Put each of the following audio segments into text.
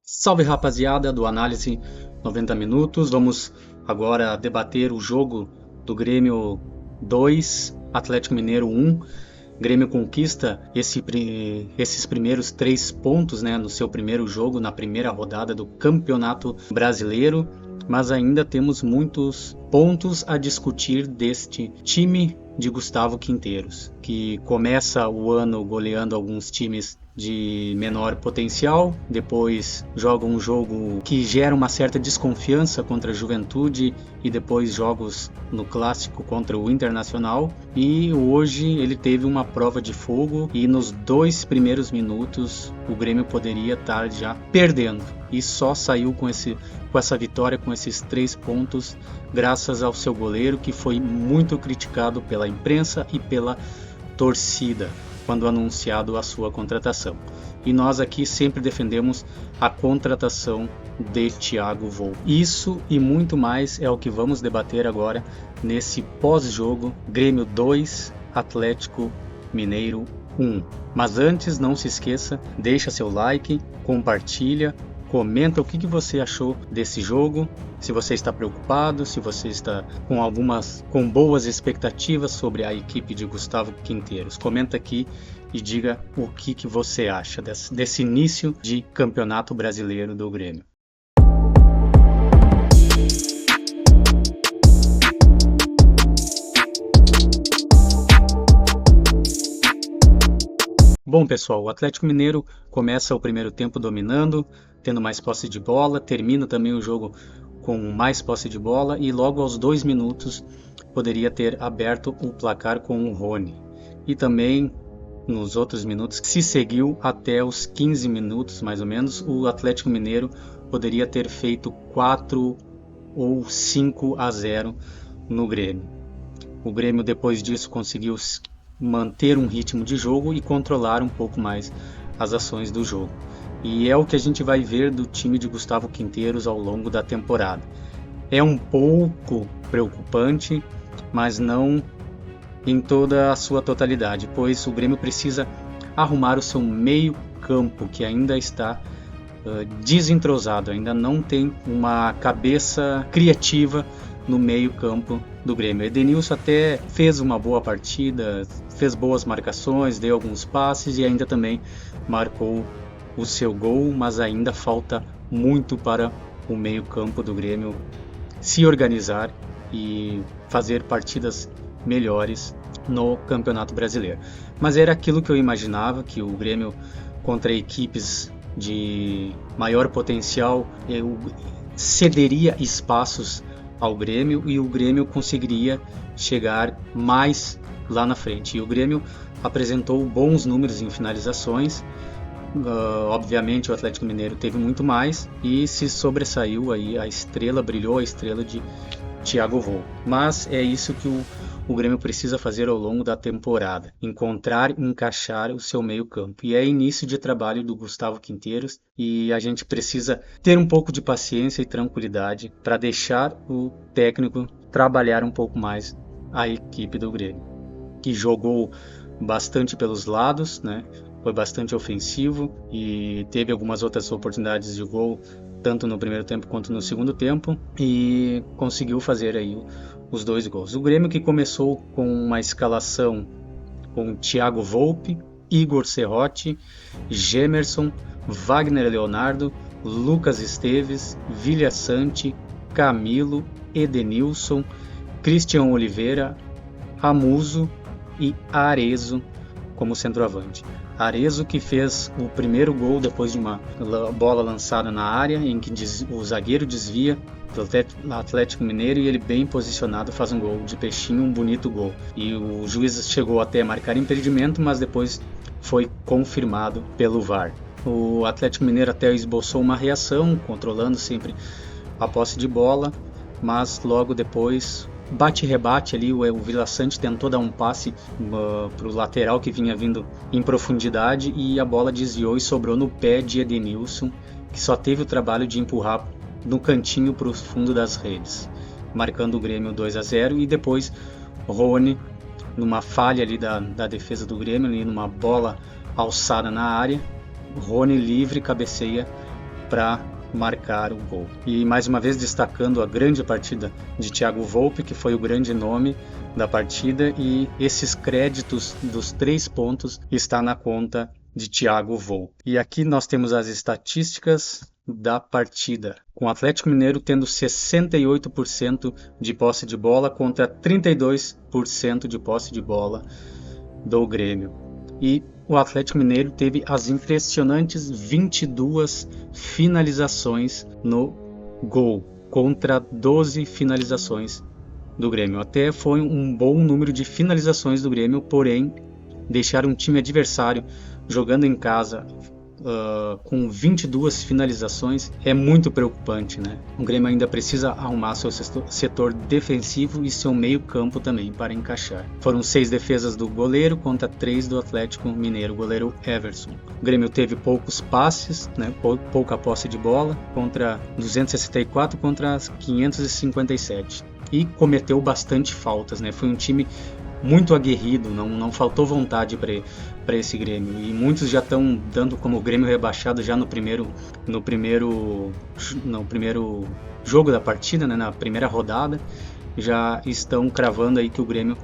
Salve rapaziada do Análise 90 Minutos. Vamos agora debater o jogo do Grêmio 2, Atlético Mineiro 1. Grêmio conquista esses primeiros 3 pontos, no seu primeiro jogo, na primeira rodada do Campeonato Brasileiro. Mas ainda temos muitos pontos a discutir deste time de Gustavo Quinteiros, que começa o ano goleando alguns times de menor potencial, depois joga um jogo que gera uma certa desconfiança contra a Juventude e depois jogos no Clássico contra o Internacional, e hoje ele teve uma prova de fogo e nos 2 primeiros minutos o Grêmio poderia estar já perdendo e só saiu com essa vitória, com esses 3 pontos, graças ao seu goleiro, que foi muito criticado pela imprensa e pela torcida quando anunciado a sua contratação. E nós aqui sempre defendemos a contratação de Thiago Volpi. Isso e muito mais é o que vamos debater agora nesse pós-jogo Grêmio 2, Atlético Mineiro 1. Mas antes, não se esqueça, deixa seu like, compartilha, comenta o que você achou desse jogo, se você está preocupado, se você está com boas expectativas sobre a equipe de Gustavo Quinteiros. Comenta aqui e diga o que você acha desse início de Campeonato Brasileiro do Grêmio. Bom, pessoal, o Atlético Mineiro começa o primeiro tempo dominando, tendo mais posse de bola, termina também o jogo com mais posse de bola e logo aos 2 minutos poderia ter aberto o placar com o Rony. E também nos outros minutos, se seguiu até os 15 minutos mais ou menos, o Atlético Mineiro poderia ter feito 4 ou 5-0 no Grêmio. O Grêmio depois disso conseguiu manter um ritmo de jogo e controlar um pouco mais as ações do jogo. E é o que a gente vai ver do time de Gustavo Quinteiros ao longo da temporada. É um pouco preocupante, mas não em toda a sua totalidade, pois o Grêmio precisa arrumar o seu meio campo, que ainda está desentrosado, ainda não tem uma cabeça criativa no meio campo do Grêmio. Edenilson até fez uma boa partida, fez boas marcações, deu alguns passes e ainda também marcou o seu gol, mas ainda falta muito para o meio campo do Grêmio se organizar e fazer partidas melhores no Campeonato Brasileiro. Mas era aquilo que eu imaginava, que o Grêmio contra equipes de maior potencial cederia espaços ao Grêmio e o Grêmio conseguiria chegar mais lá na frente. E o Grêmio apresentou bons números em finalizações. Obviamente o Atlético Mineiro teve muito mais e se sobressaiu aí brilhou a estrela de Thiago Volpi. Mas é isso que o Grêmio precisa fazer ao longo da temporada, encontrar e encaixar o seu meio campo. E é início de trabalho do Gustavo Quinteiros e a gente precisa ter um pouco de paciência e tranquilidade para deixar o técnico trabalhar um pouco mais a equipe do Grêmio, que jogou bastante pelos lados, foi bastante ofensivo e teve algumas outras oportunidades de gol, tanto no primeiro tempo quanto no segundo tempo, e conseguiu fazer aí os 2 gols. O Grêmio, que começou com uma escalação com Thiago Volpi, Igor Serrotti, Gemerson, Wagner Leonardo, Lucas Esteves, Vilha Sante, Camilo, Edenilson, Christian Oliveira, Amuso e Arezzo como centroavante. Arezzo, que fez o primeiro gol depois de uma bola lançada na área, em que o zagueiro desvia do Atlético Mineiro e ele, bem posicionado, faz um gol de peixinho, um bonito gol. E o juiz chegou até a marcar impedimento, mas depois foi confirmado pelo VAR. O Atlético Mineiro até esboçou uma reação, controlando sempre a posse de bola, mas logo depois bate-rebate ali, o Vilha Sante tentou dar um passe para o lateral que vinha vindo em profundidade e a bola desviou e sobrou no pé de Edenilson, que só teve o trabalho de empurrar no cantinho para o fundo das redes, marcando o Grêmio 2-0. E depois Rony, numa falha ali da defesa do Grêmio, ali numa bola alçada na área, Rony livre cabeceia para marcar o gol. E mais uma vez destacando a grande partida de Thiago Volpi, que foi o grande nome da partida, e esses créditos dos 3 pontos está na conta de Thiago Volpi. E aqui nós temos as estatísticas da partida, com o Atlético Mineiro tendo 68% de posse de bola contra 32% de posse de bola do Grêmio. E o Atlético Mineiro teve as impressionantes 22 finalizações no gol, contra 12 finalizações do Grêmio. Até foi um bom número de finalizações do Grêmio, porém, deixar um time adversário jogando em casa com 22 finalizações é muito preocupante, né? O Grêmio ainda precisa arrumar seu setor defensivo e seu meio campo também para encaixar. Foram 6 defesas do goleiro contra 3 do Atlético Mineiro, o goleiro Everson. O Grêmio teve poucos passes, né? Pouca posse de bola, contra 264 contra 557. E cometeu bastante faltas, né? Foi um time muito aguerrido, não faltou vontade para esse Grêmio, e muitos já estão dando como Grêmio rebaixado já no primeiro jogo da partida, né, na primeira rodada, já estão cravando aí que o Grêmio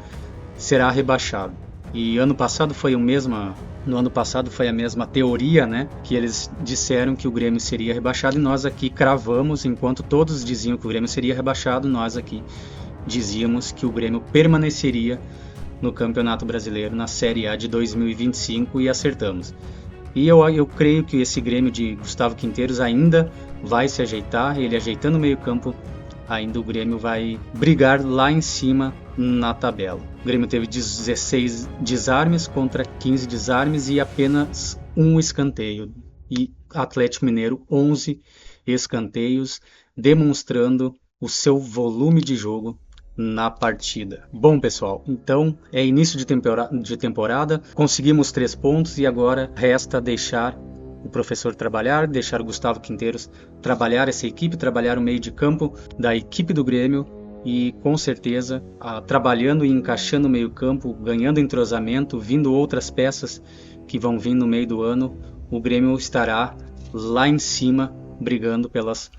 será rebaixado. E no ano passado foi a mesma teoria, né, que eles disseram que o Grêmio seria rebaixado, e nós aqui cravamos, enquanto todos diziam que o Grêmio seria rebaixado, nós aqui dizíamos que o Grêmio permaneceria no Campeonato Brasileiro, na Série A de 2025, e acertamos. E eu creio que esse Grêmio de Gustavo Quinteiros ainda vai se ajeitar, ele ajeitando o meio campo, ainda o Grêmio vai brigar lá em cima na tabela. O Grêmio teve 16 desarmes contra 15 desarmes e apenas um escanteio. E Atlético Mineiro 11 escanteios, demonstrando o seu volume de jogo na partida. Bom, pessoal, então é início de temporada, conseguimos 3 pontos e agora resta deixar o professor trabalhar, deixar o Gustavo Quinteiros trabalhar essa equipe, trabalhar o meio de campo da equipe do Grêmio e com certeza trabalhando e encaixando o meio campo, ganhando entrosamento, vindo outras peças que vão vir no meio do ano, o Grêmio estará lá em cima brigando pelas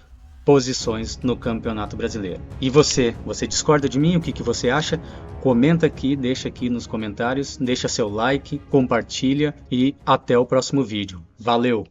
posições no Campeonato Brasileiro. E você discorda de mim? O que você acha? Comenta aqui, deixa aqui nos comentários, deixa seu like, compartilha e até o próximo vídeo. Valeu!